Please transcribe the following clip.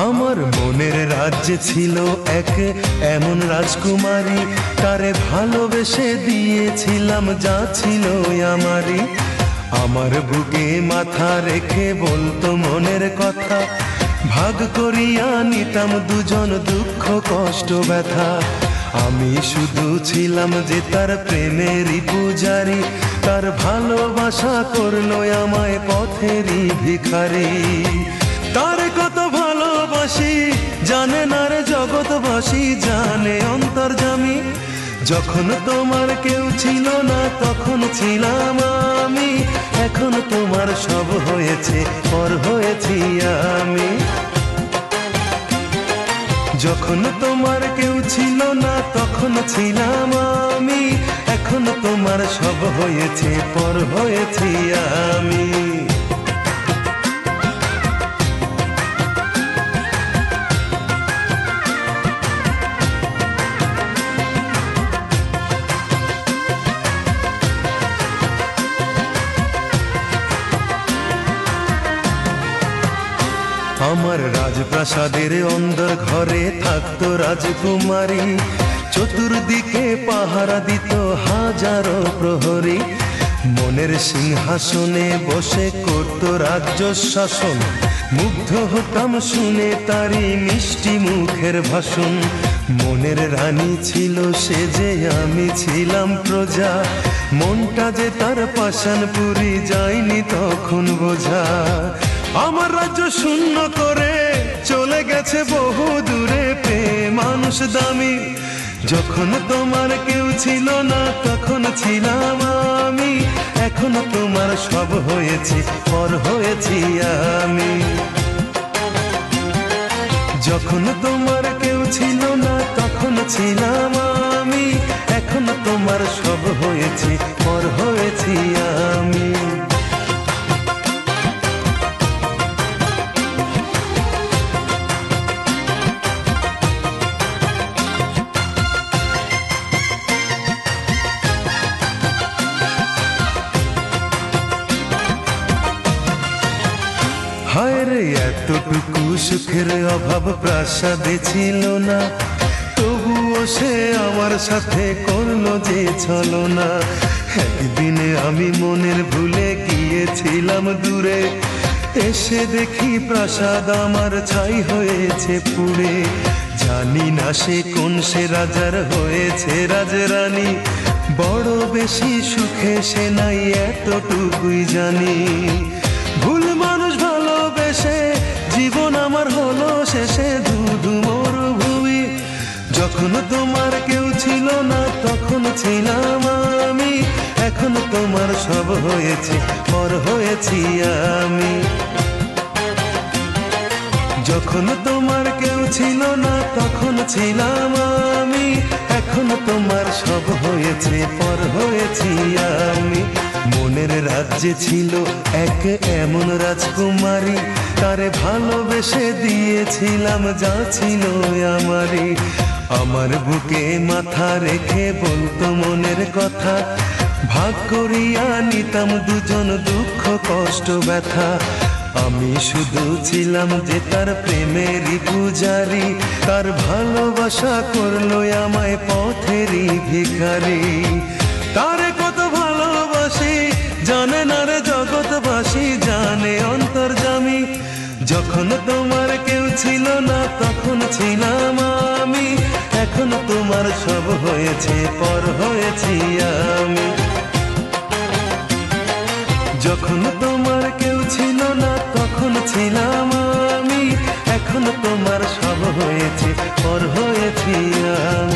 আমার মনের রাজ্যে ছিল এক এমন রাজকুমারী, তারে ভালোবেসে দিয়েছিলাম যা ছিল আমারই। আমার বুকে মাথা রেখে বলতো মনের কথা, ভাগ করিয়া নিতাম দুজন দুঃখ কষ্ট ব্যথা। আমি শুধু ছিলাম যে তার প্রেমেরই পূজারি, তার ভালোবাসা করলো আমায় পথেরই ভিখারি। তার কত ভালোবাসি জানে না রে জগৎবাসী, জানে অন্তর্যামী। যখন তোমার কেউ ছিল না তখন ছিলাম আমি, এখন তোমার সব হয়েছে পর হয়েছি আমি। যখন তোমার কেউ ছিল না তখন ছিলাম আমি, এখন তোমার সব হয়েছে পর হয়েছি আমি। আমার রাজপ্রাসাদের অন্দর ঘরে থাকতো রাজকুমারী, চতুর্দিকে পাহারা দিত হাজারো প্রহরী। মনের সিংহাসনে বসে করত রাজ্য শাসন, মুগ্ধ হতাম শুনে তারি মিষ্টি মুখের ভাষণ। মনের রানী ছিল সে যে আমি ছিলাম প্রজা, মনটা যে তার পাষাণপুরী যায়নি তখন বোঝা। আমার রাজ্য শূন্য করে চলে গেছে বহু দূরে, পেয়ে মানুষ দামি। যখন তোমার কেউ ছিল না তখন ছিলাম আমি, এখন তোমার সব হয়েছে পর হয়েছি আমি। যখন তোমার কেউ ছিল না তখন ছিলাম আমি, এখন তোমার সব হয়েছে পর হয়েছি আমি। হায় রে এতটুকু সুখের অভাব প্রাসাদে ছিল না, তবুও সে আমার সাথে করলো যে ছলনা। একদিনে আমি মনের ভুলে গিয়েছিলাম দূরে, এসে দেখি প্রাসাদ আমার ছাই হয়েছে পুড়ে। জানি না সে কোন সে রাজার হয়েছে রাজরানী, বড় বেশি সুখে সে নাই এতটুকুই জানি। ভুল মানুষ ভালোবেসে জীবন আমার হলো শেষে ধুধু মরুভূমি। যখন তোমার কেউ ছিল না তখন ছিলাম আমি, এখন তোমার সব হয়েছে পর হয়েছি আমি। যখন তোমার কেউ ছিল না তখন ছিলাম আমি, এখন তোমার সব হয়েছে পর হয়েছি আমি। মনের রাজ্যে ছিল এক এমন রাজকুমারী, তারে ভালোবেসে দিয়েছিলাম যা ছিল আমারই। আমার বুকে মাথা রেখে বলতো মনের কথা, ভাগ করিয়া নিতাম দুজন দুঃখ কষ্ট ব্যথা। আমি শুধু ছিলাম যে তার প্রেমেরই পূজারি, তার ভালোবাসা করলো আমায় পথেরই ভিখারি। তারে কত ভালোবাসি জানে না রে জগৎবাসী, জানে অন্তর্যামী। যখন তোমার কেউ ছিল না তখন ছিলাম আমি, এখন তোমার সব হয়েছে পর হয়েছি আমি। যখন তোমার কেউ ছিল না তখন ছিলাম আমি, এখন তোমার সব হয়েছে পর হয়েছি আমি।